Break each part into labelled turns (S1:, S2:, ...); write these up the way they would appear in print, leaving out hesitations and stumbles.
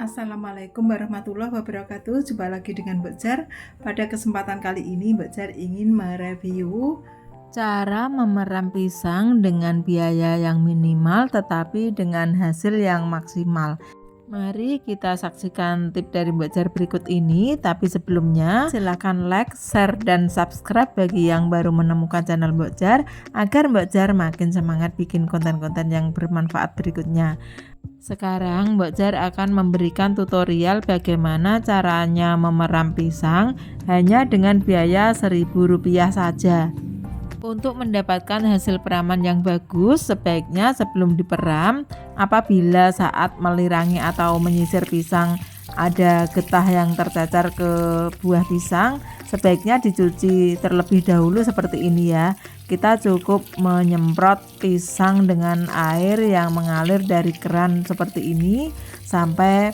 S1: Assalamualaikum warahmatullahi wabarakatuh. Jumpa lagi dengan Mbok Jar. Pada kesempatan kali ini Mbok Jar ingin mereview cara memeram pisang dengan biaya yang minimal tetapi dengan hasil yang maksimal. Mari kita saksikan tip dari Mbok Jar berikut ini. Tapi sebelumnya silahkan like, share, dan subscribe bagi yang baru menemukan channel Mbok Jar agar Mbok Jar makin semangat bikin konten-konten yang bermanfaat berikutnya. Sekarang Mbok Jar akan memberikan tutorial bagaimana caranya memeram pisang hanya dengan biaya Rp1.000 saja. Untuk mendapatkan hasil peraman yang bagus, sebaiknya sebelum diperam, apabila saat melirangi atau menyisir pisang ada getah yang tercacar ke buah pisang, sebaiknya dicuci terlebih dahulu seperti ini ya. Kita cukup menyemprot pisang dengan air yang mengalir dari keran seperti ini sampai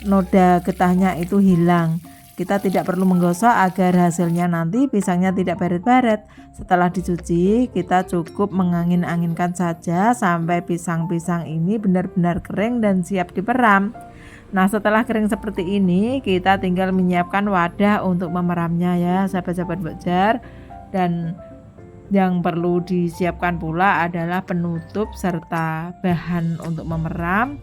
S1: noda getahnya itu hilang. Kita tidak perlu menggosok agar hasilnya nanti pisangnya tidak baret-baret. Setelah dicuci, kita cukup mengangin-anginkan saja sampai pisang-pisang ini benar-benar kering dan siap diperam. Nah, setelah kering seperti ini, kita tinggal menyiapkan wadah untuk memeramnya ya, sahabat-sahabat Mbok Jar. Dan yang perlu disiapkan pula adalah penutup serta bahan untuk memeram.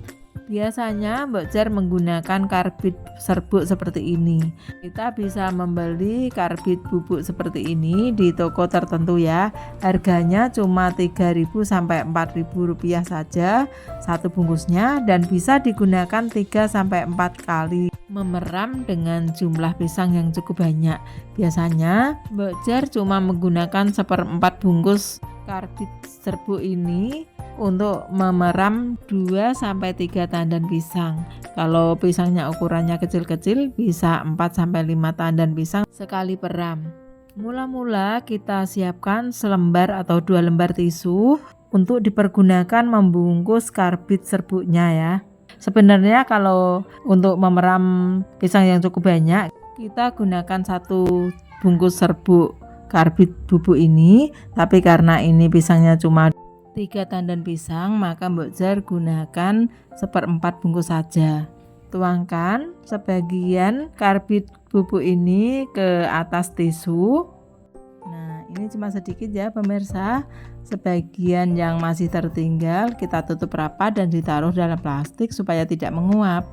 S1: Biasanya Mbok Jar menggunakan karbit serbuk seperti ini. Kita bisa membeli karbit bubuk seperti ini di toko tertentu ya. Harganya cuma Rp3.000 sampai Rp4.000 saja satu bungkusnya, dan bisa digunakan 3 sampai 4 kali memeram dengan jumlah pisang yang cukup banyak. Biasanya Mbok Jar cuma menggunakan 1/4 bungkus karbit serbuk ini untuk memeram 2 sampai 3 tandan pisang. Kalau pisangnya ukurannya kecil-kecil bisa 4 sampai 5 tandan pisang sekali peram. Mula-mula kita siapkan selembar atau 2 lembar tisu untuk dipergunakan membungkus karbit serbuknya ya. Sebenarnya kalau untuk memeram pisang yang cukup banyak, kita gunakan 1 bungkus serbuk karbit bubuk ini, tapi karena ini pisangnya cuma 3 tandan pisang, maka Mbok Jar gunakan 1/4 bungkus saja. Tuangkan sebagian karbit bubuk ini ke atas tisu. Nah, ini cuma sedikit ya pemirsa. Sebagian yang masih tertinggal kita tutup rapat dan ditaruh dalam plastik supaya tidak menguap.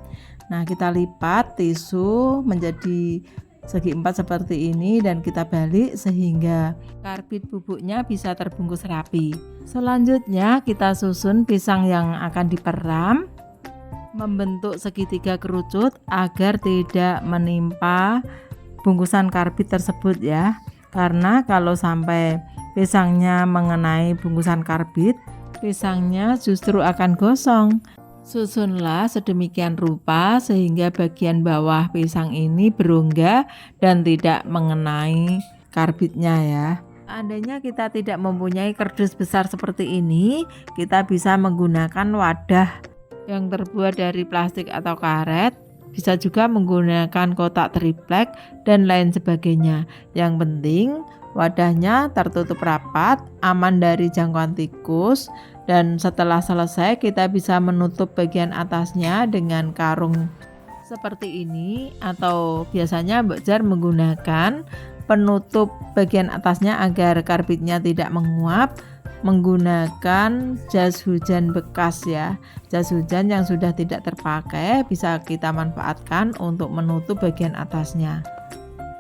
S1: Nah, kita lipat tisu menjadi segi 4 seperti ini dan kita balik sehingga karbit bubuknya bisa terbungkus rapi. Selanjutnya kita susun pisang yang akan diperam membentuk segitiga kerucut agar tidak menimpa bungkusan karbit tersebut ya. Karena kalau sampai pisangnya mengenai bungkusan karbit, pisangnya justru akan gosong. Susunlah sedemikian rupa sehingga bagian bawah pisang ini berongga dan tidak mengenai karbitnya ya. Seandainya kita tidak mempunyai kardus besar seperti ini, kita bisa menggunakan wadah yang terbuat dari plastik atau karet. Bisa juga menggunakan kotak triplek dan lain sebagainya. Yang penting wadahnya tertutup rapat, aman dari jangkauan tikus. Dan setelah selesai kita bisa menutup bagian atasnya dengan karung seperti ini, atau biasanya Mbok Jar menggunakan penutup bagian atasnya agar karbitnya tidak menguap menggunakan jas hujan bekas ya. Jas hujan yang sudah tidak terpakai bisa kita manfaatkan untuk menutup bagian atasnya.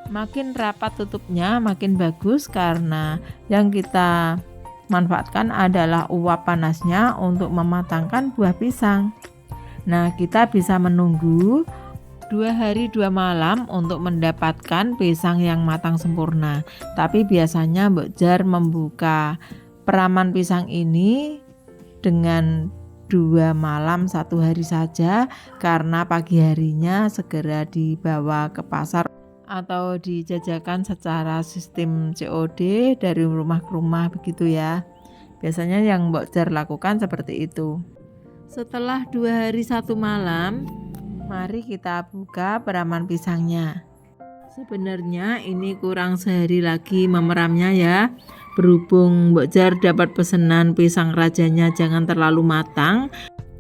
S1: Makin rapat tutupnya makin bagus karena yang kita manfaatkan adalah uap panasnya untuk mematangkan buah pisang. Nah, kita bisa menunggu 2 hari 2 malam untuk mendapatkan pisang yang matang sempurna. Tapi biasanya Mbok Jar membuka peraman pisang ini dengan 2 malam 1 hari saja, karena pagi harinya segera dibawa ke pasar atau dijajakan secara sistem COD dari rumah ke rumah begitu ya. Biasanya yang Mbok Jar lakukan seperti itu. Setelah 2 hari 1 malam, mari kita buka peraman pisangnya. Sebenarnya ini kurang sehari lagi memeramnya ya. Berhubung Mbok Jar dapat pesanan pisang rajanya jangan terlalu matang,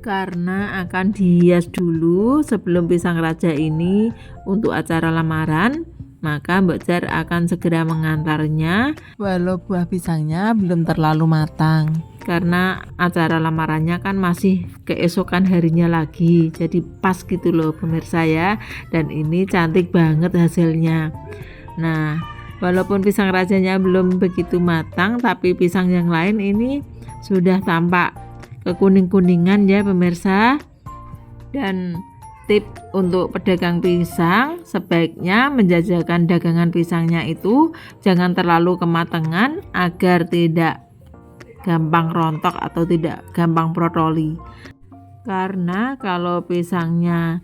S1: karena akan dihias dulu sebelum pisang raja ini untuk acara lamaran. Maka Mbok Jar akan segera mengantarnya walau buah pisangnya belum terlalu matang, karena acara lamarannya kan masih keesokan harinya lagi, jadi pas gitu loh pemirsa ya. Dan ini cantik banget hasilnya. Nah, walaupun pisang rajanya belum begitu matang, tapi pisang yang lain ini sudah tampak kekuning-kuningan ya pemirsa. Dan tip untuk pedagang pisang, sebaiknya menjajakan dagangan pisangnya itu jangan terlalu kematangan agar tidak gampang rontok atau tidak gampang protoli. Karena kalau pisangnya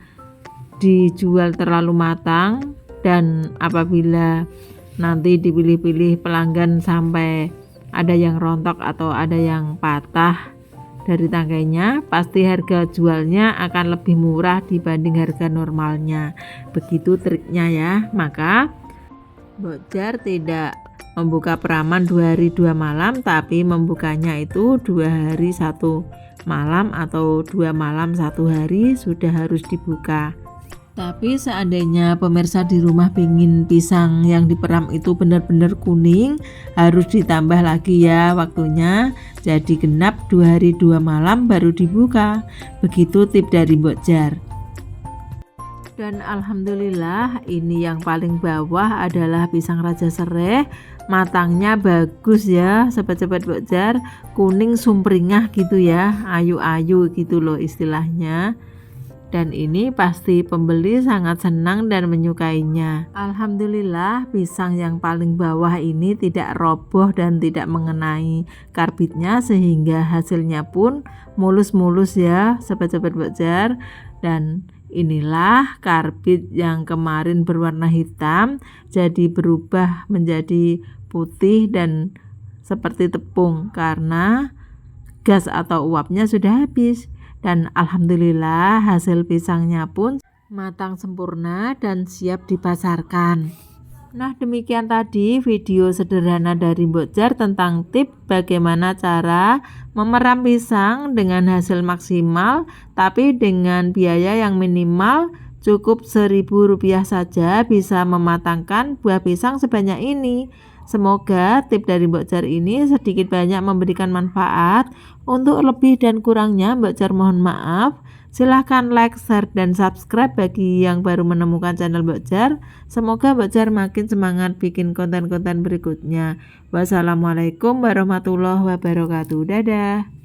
S1: dijual terlalu matang dan apabila nanti dipilih-pilih pelanggan sampai ada yang rontok atau ada yang patah dari tangkainya, pasti harga jualnya akan lebih murah dibanding harga normalnya. Begitu triknya ya. Maka Mbok Jar tidak membuka peraman 2 hari 2 malam, tapi membukanya itu 2 hari 1 malam atau 2 malam 1 hari sudah harus dibuka. Tapi seandainya pemirsa di rumah pingin pisang yang diperam itu benar-benar kuning, harus ditambah lagi ya waktunya, jadi genap 2 hari 2 malam baru dibuka. Begitu tip dari Mbok Jar. Dan alhamdulillah ini yang paling bawah adalah pisang raja sereh, matangnya bagus ya sobat-sobat Mbok Jar, kuning sumpringah gitu ya, ayu-ayu gitu loh istilahnya. Dan ini pasti pembeli sangat senang dan menyukainya. Alhamdulillah pisang yang paling bawah ini tidak roboh dan tidak mengenai karbitnya, sehingga hasilnya pun mulus-mulus ya sobat-sobat Mbok Jar. Dan inilah karbit yang kemarin berwarna hitam jadi berubah menjadi putih dan seperti tepung karena gas atau uapnya sudah habis. Dan alhamdulillah hasil pisangnya pun matang sempurna dan siap dipasarkan. Nah, demikian tadi video sederhana dari Mbok Jar tentang tip bagaimana cara memeram pisang dengan hasil maksimal tapi dengan biaya yang minimal. Cukup Rp1.000 saja bisa mematangkan buah pisang sebanyak ini. Semoga tip dari Mbok Jar ini sedikit banyak memberikan manfaat. Untuk lebih dan kurangnya Mbok Jar mohon maaf. Silahkan like, share, dan subscribe bagi yang baru menemukan channel Mbok Jar. Semoga Mbok Jar makin semangat bikin konten-konten berikutnya. Wassalamualaikum warahmatullahi wabarakatuh. Dadah.